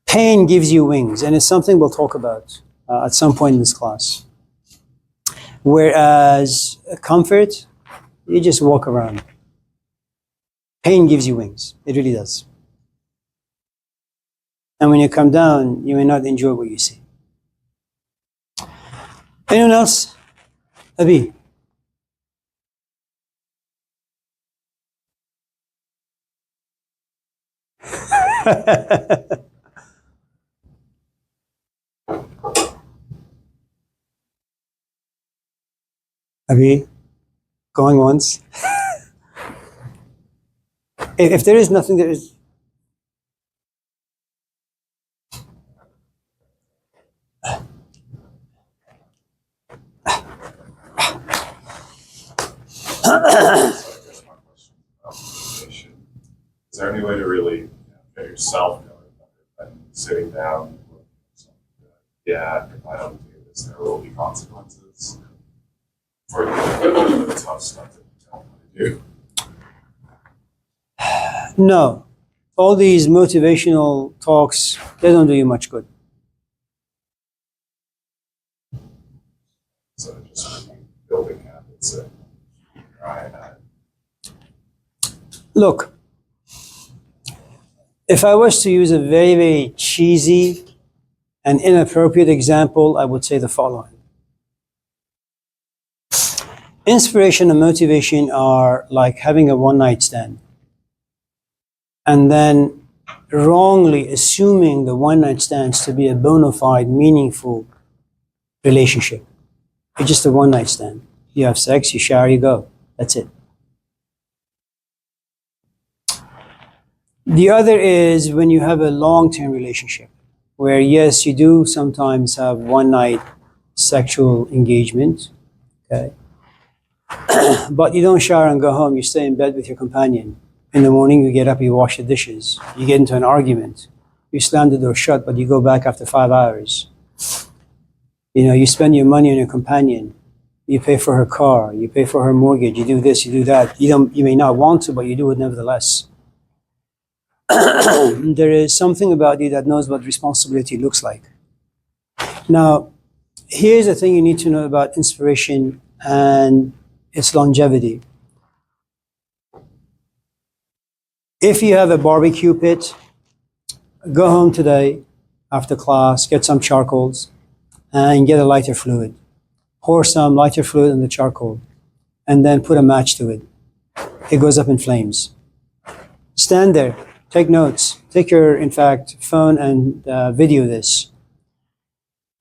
Pain gives you wings, and it's something we'll talk about at some point in this class. Whereas comfort, you just walk around. Pain gives you wings. It really does. And when you come down, you may not enjoy what you see. Anyone else? Abi? Abi? Going once? If there is nothing, there is. Here's my question about motivation. Is there any way to really get yourself going rather than sitting down and looking at something like, yeah, if I don't do this, there will be consequences for the tough stuff that you don't want to do? No. All these motivational talks, they don't do you much good. So just building habits and trying that. Look, if I was to use a very, very cheesy and inappropriate example, I would say the following. Inspiration and motivation are like having a one-night stand and then wrongly assuming the one-night stands to be a bona fide, meaningful relationship. It's just a one-night stand. You have sex, you shower, you go. That's it. The other is when you have a long-term relationship, where yes, you do sometimes have one-night sexual engagement, okay? But you don't shower and go home, you stay in bed with your companion. In the morning, you get up, you wash the dishes, you get into an argument, you slam the door shut, but you go back after 5 hours. You know, you spend your money on your companion. You pay for her car, you pay for her mortgage, you do this, you do that. You may not want to, but you do it nevertheless. There is something about you that knows what responsibility looks like. Now, here's the thing you need to know about inspiration and its longevity. If you have a barbecue pit, go home today after class, get some charcoals, and get a lighter fluid. Pour some lighter fluid in the charcoal, and then put a match to it. It goes up in flames. Stand there, take notes, take your, in fact, phone and video this.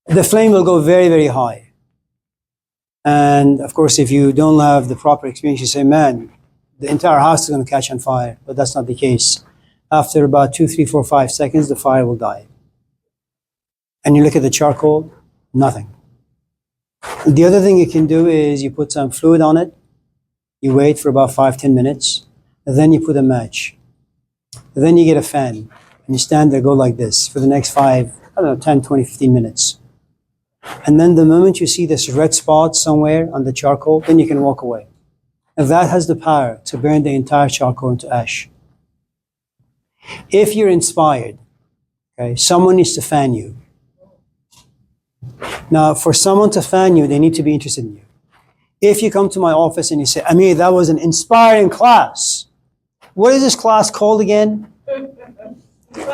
The flame will go very, very high. And of course, if you don't have the proper experience, you say, man, the entire house is going to catch on fire, but that's not the case. After about 2, 3, 4, 5 seconds, the fire will die. And you look at the charcoal, nothing. The other thing you can do is you put some fluid on it, you wait for about 5, 10 minutes, and then you put a match. And then you get a fan, and you stand there, go like this for the next 5, 10, 20, 15 minutes. And then the moment you see this red spot somewhere on the charcoal, then you can walk away. And that has the power to burn the entire charcoal into ash. If you're inspired, okay, someone needs to fan you. Now, for someone to fan you, they need to be interested in you. If you come to my office and you say, Amir, that was an inspiring class. What is this class called again?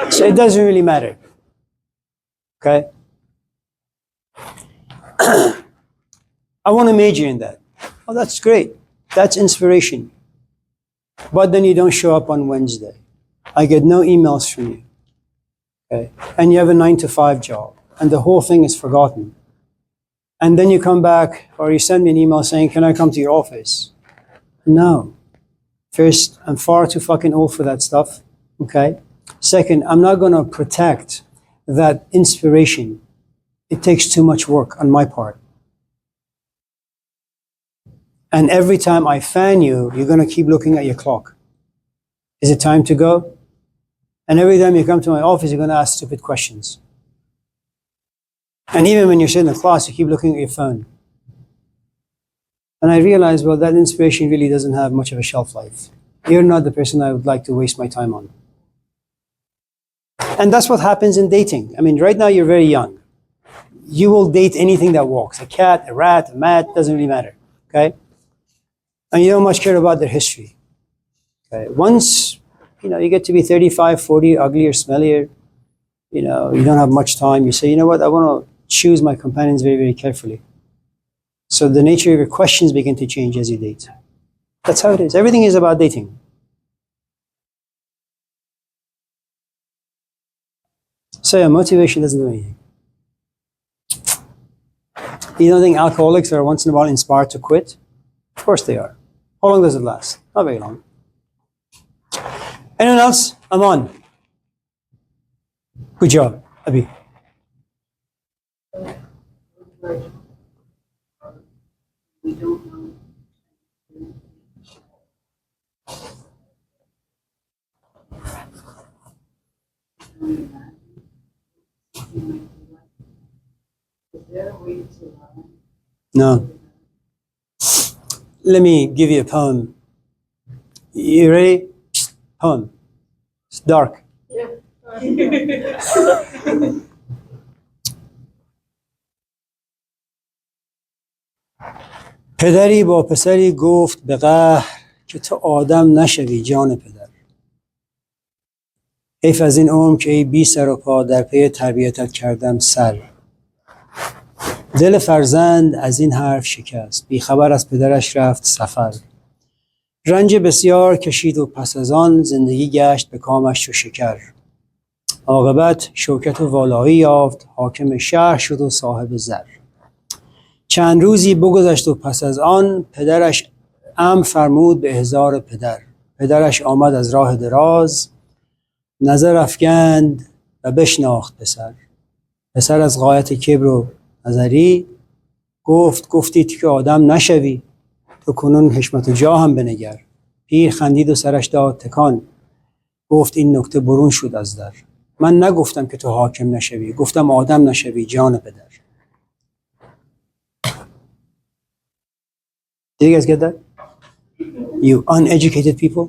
So it doesn't really matter. Okay? I want to major in that. Oh, that's great. That's inspiration. But then you don't show up on Wednesday. I get no emails from you. Okay? And you have a 9-to-5 job. And the whole thing is forgotten. And then you come back or you send me an email saying, can I come to your office? No. First, I'm far too fucking old for that stuff. Okay? Second, I'm not going to protect that inspiration. It takes too much work on my part. And every time I fan you, you're going to keep looking at your clock. Is it time to go? And every time you come to my office, you're going to ask stupid questions. And even when you're sitting in the class, you keep looking at your phone. And I realized, well, that inspiration really doesn't have much of a shelf life. You're not the person I would like to waste my time on. And that's what happens in dating. I mean, right now you're very young. You will date anything that walks. A cat, a rat, a mat, doesn't really matter. Okay? And you don't much care about their history. Okay. Once, you get to be 35, 40, uglier, smellier, you don't have much time. You say, you know what, I want to choose my companions very, very carefully. So the nature of your questions begin to change as you date. That's how it is. Everything is about dating. So yeah, motivation doesn't do anything. You don't think alcoholics are once in a while inspired to quit? Of course they are. How long does it last? Not very long. Anyone else? Aman. Good job, Abi. We don't know. Is there a way to learn? No. Let me give you a poem. You ready? Poem. It's dark. پدری با پسری گفت به قهر که تو آدم نشوی جان پدر. حیف از این عمر که ای بی سر و پا در پی تربیتت کردم سر. دل فرزند از این حرف شکست، بی خبر از پدرش رفت سفر. رنج بسیار کشید و پس از آن زندگی گشت به کامش چو شکر. عاقبت شوکت و والایی یافت، حاکم شهر شد و صاحب زر. چند روزی بگذشت و پس از آن پدرش امر فرمود به احضار پدر. پدرش آمد از راه دراز، نظر افکند و بشناخت پسر. پسر از غایت کبر و نظری گفتید که آدم نشوی، تو کنون حشمت و جاه هم بنگر. پیر خندید و سرش داد تکان، گفت این نکته برون شد از در. من نگفتم که تو حاکم نشوی، گفتم آدم نشوی جان پدر. Did you guys get that? You uneducated people?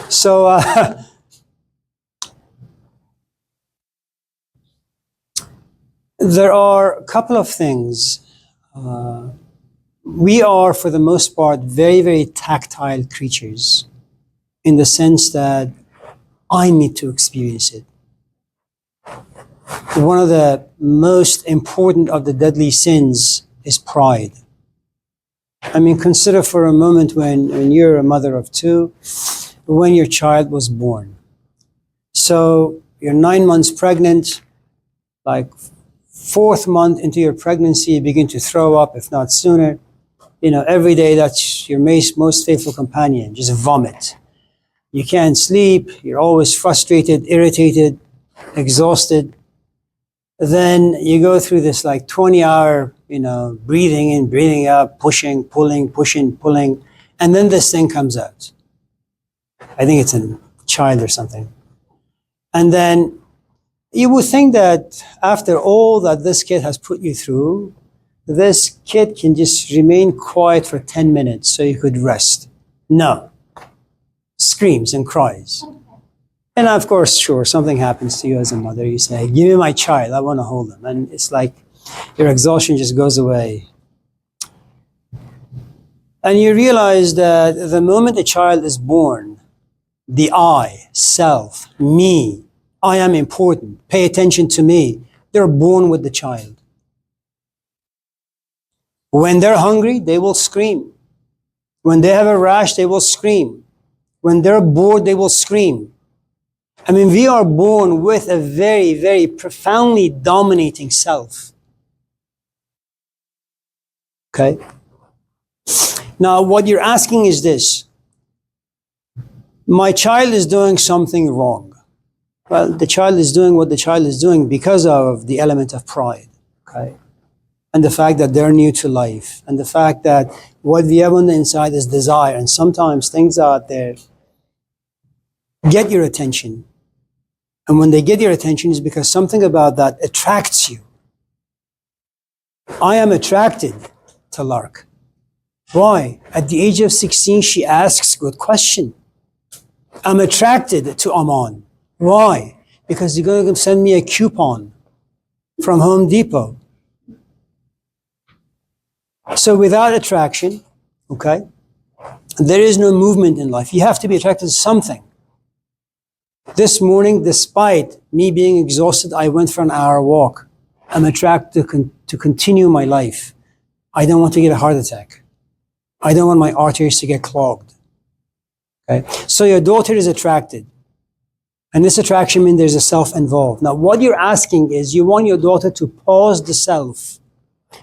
So, there are a couple of things. We are, for the most part, very, very tactile creatures in the sense that I need to experience it. One of the most important of the deadly sins is pride. I mean, consider for a moment when you're a mother of two, when your child was born. So you're 9 months pregnant, like 4th month into your pregnancy, you begin to throw up, if not sooner. Every day that's your most faithful companion, just vomit. You can't sleep, you're always frustrated, irritated, exhausted. Then you go through this like 20-hour, breathing in, breathing out, pushing, pulling, pushing, pulling, and then this thing comes out. I think it's a child or something. And then you would think that after all that this kid has put you through, this kid can just remain quiet for 10 minutes so you could rest. No. Screams and cries. And of course, sure, something happens to you as a mother. You say, give me my child, I want to hold him. And it's like your exhaustion just goes away. And you realize that the moment a child is born, the I, self, me, I am important, pay attention to me, they're born with the child. When they're hungry, they will scream. When they have a rash, they will scream. When they're bored, they will scream. I mean, we are born with a very, very profoundly dominating self. Okay? Now, what you're asking is this. My child is doing something wrong. Well, the child is doing what the child is doing because of the element of pride. Okay? And the fact that they're new to life. And the fact that what we have on the inside is desire. And sometimes things out there get your attention. And when they get your attention, it's because something about that attracts you. I am attracted to Lark. Why? At the age of 16, she asks good question. I'm attracted to Aman. Why? Because you're going to send me a coupon from Home Depot. So without attraction, okay, There is no movement in life. You have to be attracted to something. This morning, despite me being exhausted, I went for an hour walk. I'm attracted to continue my life. I don't want to get a heart attack. I don't want my arteries to get clogged. Okay? So your daughter is attracted. And this attraction means there's a self involved. Now, what you're asking is you want your daughter to pause the self,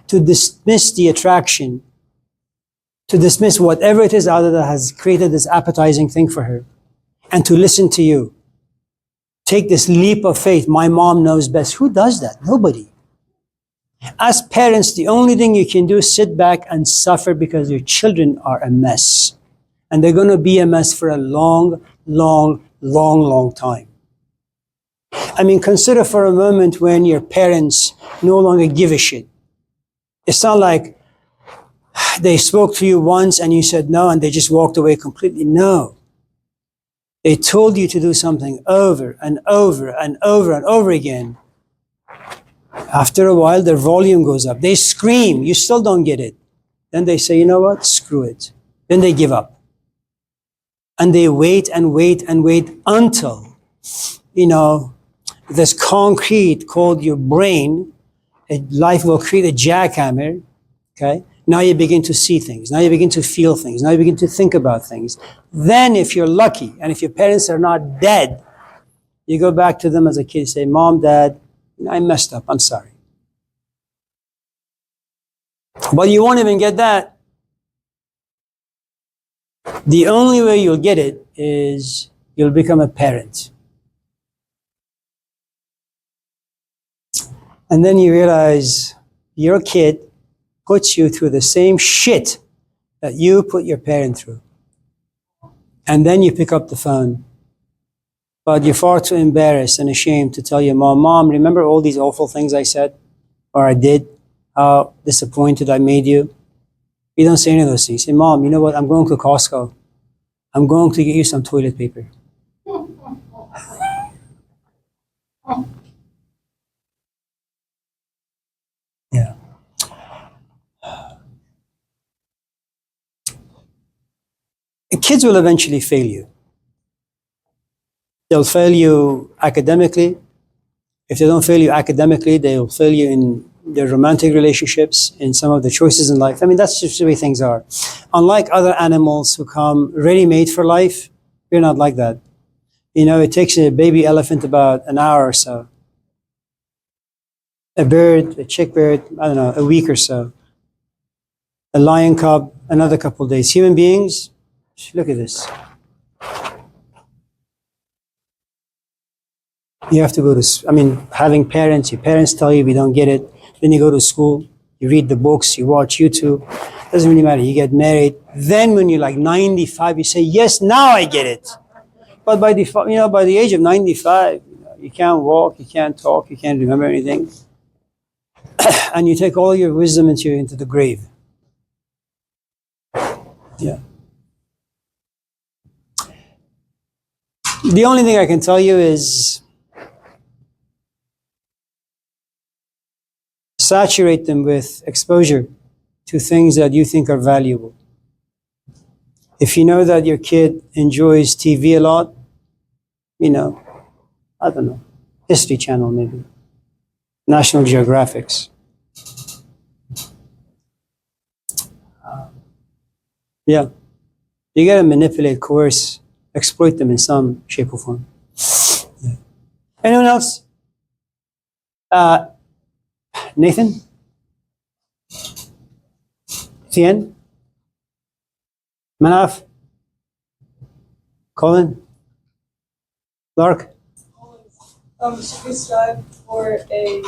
to dismiss the attraction, to dismiss whatever it is out there that has created this appetizing thing for her, and to listen to you. Take this leap of faith. My mom knows best. Who does that? Nobody. As parents, the only thing you can do is sit back and suffer because your children are a mess. And they're going to be a mess for a long time. I mean, consider for a moment when your parents no longer give a shit. It's not like they spoke to you once and you said no and they just walked away completely. No. They told you to do something over and over and over and over again. After a while, their volume goes up. They scream. You still don't get it. Then they say, you know what? Screw it. Then they give up. And they wait and wait and wait until, this concrete called your brain, life will create a jackhammer, okay? Now you begin to see things. Now you begin to feel things. Now you begin to think about things. Then if you're lucky, and if your parents are not dead, you go back to them as a kid and say, Mom, Dad, I messed up. I'm sorry. But you won't even get that. The only way you'll get it is you'll become a parent. And then you realize your kid puts you through the same shit that you put your parent through. And then you pick up the phone. But you're far too embarrassed and ashamed to tell your mom, Mom, remember all these awful things I said or I did? How disappointed I made you? You don't say any of those things. You say, Mom, you know what? I'm going to Costco. I'm going to get you some toilet paper. Yeah. Kids will eventually fail you. They'll fail you academically. If they don't fail you academically, they'll fail you in their romantic relationships, in some of the choices in life. I mean, that's just the way things are. Unlike other animals who come ready-made for life, we're not like that. It takes a baby elephant about an hour or so. A bird, a chick bird, I don't know, a week or so. A lion cub, another couple of days. Human beings, look at this. You have to go to, having parents, your parents tell you we don't get it. Then you go to school, you read the books, you watch YouTube. Doesn't really matter. You get married. Then when you're like 95, you say, yes, now I get it. But by default, by the age of 95, you can't walk, you can't talk, you can't remember anything. And you take all your wisdom into the grave. Yeah. The only thing I can tell you is saturate them with exposure to things that you think are valuable. If you know that your kid enjoys TV a lot, I don't know, History Channel maybe, National Geographics. Yeah. You gotta manipulate, coerce, exploit them in some shape or form. Yeah. Anyone else? Nathan? Tien? Manaf? Colin? Lark? Should we strive for a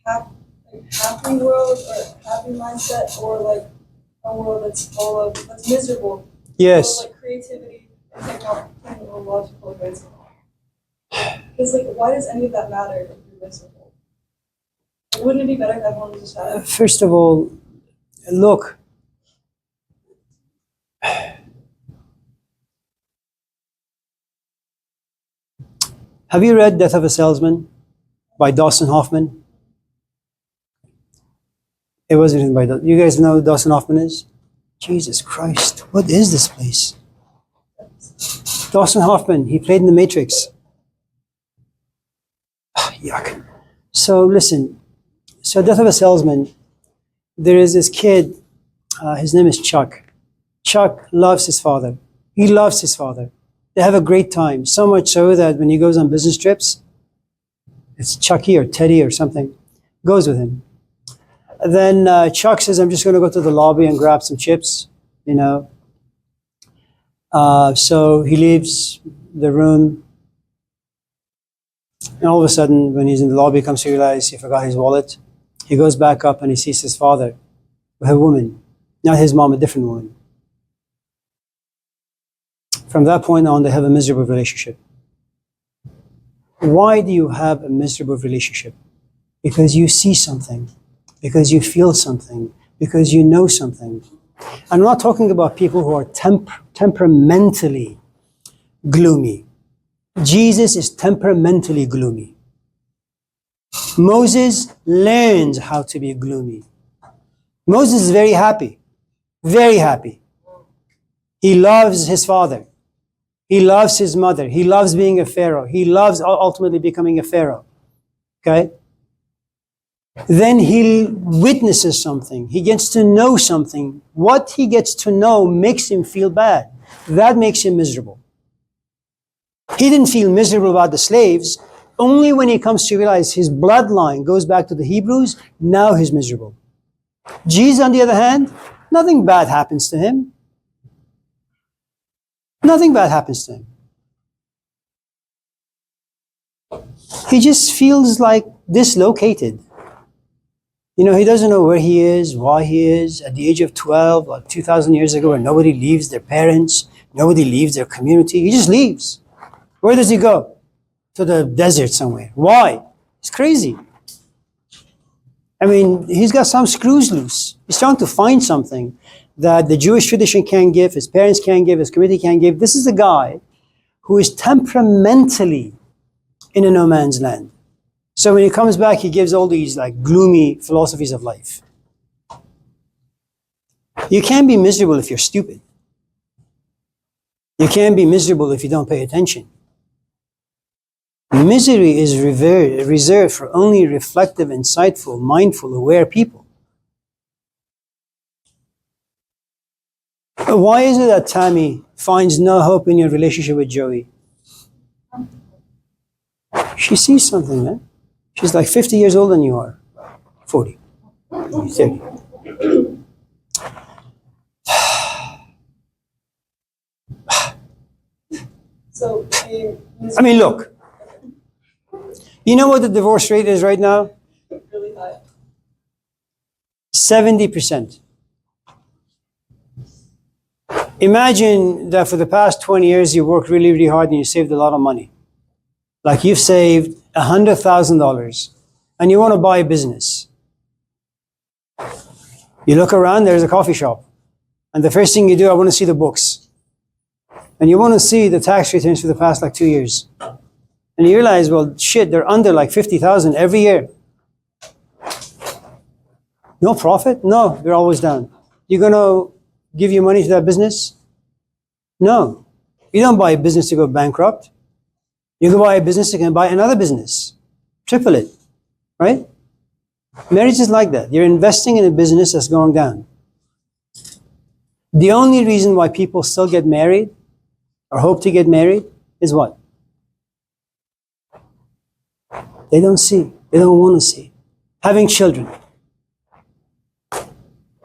happy world or a happy mindset, or like a world that's miserable? Yes. Or like creativity and technological advancement. Because why does any of that matter if you're miserable? Wouldn't it be better if everyone was just happy? First of all, look. Have you read Death of a Salesman by Dustin Hoffman? It wasn't written by Dustin. You guys know who Dustin Hoffman is? Jesus Christ, what is this place? Dustin Hoffman, he played in The Matrix. Yuck. So listen, so Death of a Salesman, there is this kid, his name is Chuck. Chuck loves his father. He loves his father. They have a great time, so much so that when he goes on business trips, it's Chucky or Teddy or something, goes with him. Then Chuck says, I'm just going to go to the lobby and grab some chips, you know. So he leaves the room. And all of a sudden, when he's in the lobby, he comes to realize he forgot his wallet. He goes back up and he sees his father with a woman. Not his mom, a different woman. From that point on, they have a miserable relationship. Why do you have a miserable relationship? Because you see something, because you feel something, because you know something. I'm not talking about people who are temperamentally gloomy. Jesus is temperamentally gloomy. Moses learns how to be gloomy. Moses is very happy, very happy. He loves his father. He loves his mother. He loves being a pharaoh. He loves ultimately becoming a pharaoh. Okay? Then he witnesses something. He gets to know something. What he gets to know makes him feel bad. That makes him miserable. He didn't feel miserable about the slaves. Only when he comes to realize his bloodline goes back to the Hebrews, now he's miserable. Jesus, on the other hand, nothing bad happens to him. Nothing bad happens to him. He just feels like dislocated. You know, he doesn't know where he is, why he is. At the age of 12, like 2,000 years ago, where nobody leaves their parents, nobody leaves their community. He just leaves. Where does he go? To the desert somewhere. Why? He's crazy. I mean, he's got some screws loose. He's trying to find something that the Jewish tradition can't give, his parents can't give, his community can't give. This is a guy who is temperamentally in a no man's land. So when he comes back, he gives all these like gloomy philosophies of life. You can't be miserable if you're stupid. You can't be miserable if you don't pay attention. Misery is reserved for only reflective, insightful, mindful, aware people. Why is it that Tammy finds no hope in your relationship with Joey? She sees something, man. She's like 50 years older than you are. 40. 30. So, I mean, look. You know what the divorce rate is right now? really high. 70%. Imagine that for the past 20 years you worked really, really hard and you saved a lot of money. Like you've saved $100,000 and you want to buy a business. You look around, there's a coffee shop. And the first thing you do, I want to see the books. And you want to see the tax returns for the past like 2 years. And you realize, well, shit, they're under like 50,000 every year. No profit? No, they're always down. You're going to give your money to that business? No. You don't buy a business to go bankrupt. You go buy a business, you can buy another business. Triple it, right? Marriage is like that. You're investing in a business that's going down. The only reason why people still get married or hope to get married is what? They don't see. They don't want to see. Having children.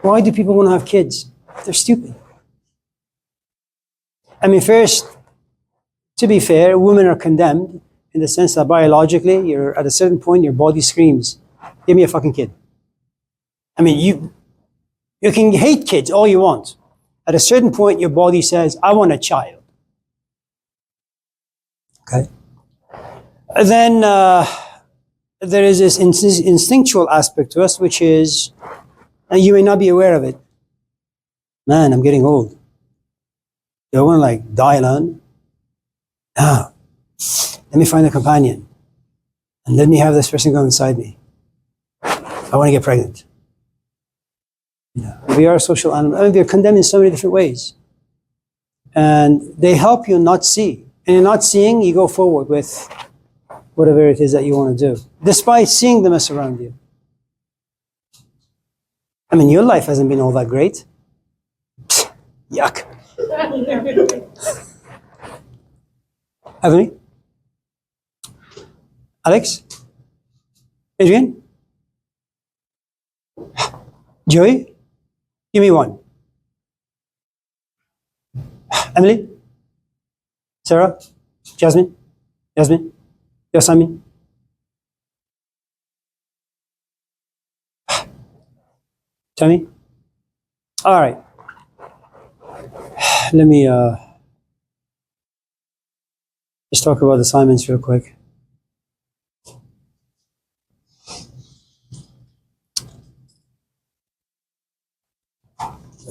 Why do people want to have kids? They're stupid. I mean, first, to be fair, women are condemned in the sense that biologically, you're at a certain point, your body screams, give me a fucking kid. I mean, you can hate kids all you want. At a certain point, your body says, I want a child. Okay? And then there is this instinctual aspect to us, which is, and you may not be aware of it, man, I'm getting old. Do I want to like die alone? No. Let me find a companion. And let me have this person go inside me. I want to get pregnant. We are social animals. I mean, we are condemned in so many different ways. And they help you not see. And in not seeing, you go forward with whatever it is that you want to do, despite seeing the mess around you. I mean, your life hasn't been all that great. Psst, yuck. Haven't we? Alex? Adrian? Joey? Give me one. Emily? Sarah? Jasmine? Yasmin? Yasamin? Tammy? All right. Let me just talk about the assignments real quick.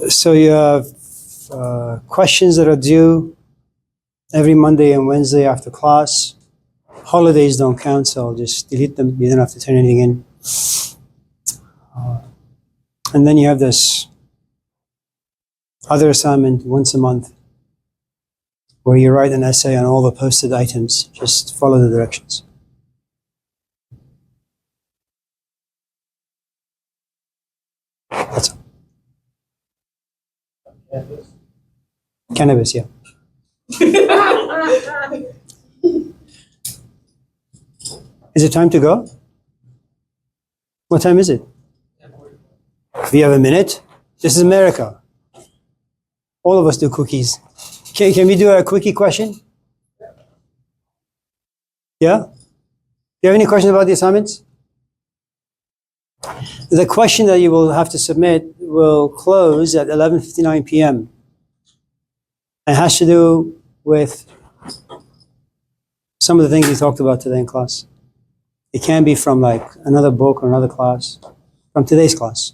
So you have questions that are due every Monday and Wednesday after class. Holidays don't count, so I'll just delete them. You don't have to turn anything in. And then you have this other assignment once a month where you write an essay on all the posted items. Just follow the directions. That's all. Cannabis, yeah. Is it time to go? What time is it? If you have a minute, this is America. All of us do quickies. Can we do a quickie question? Yeah? Do you have any questions about the assignments? The question that you will have to submit will close at 11:59 p.m. It has to do with some of the things we talked about today in class. It can be from like another book or another class, from today's class.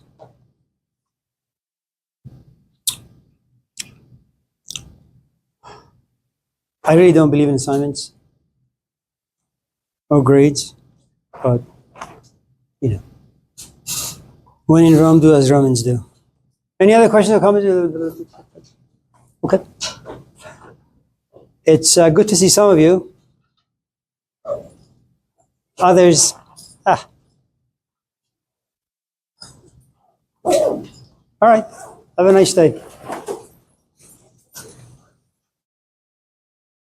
I really don't believe in assignments or grades, but you know, when in Rome, do as Romans do. Any other questions or comments? Okay. It's good to see some of you. Others, All right. Have a nice day.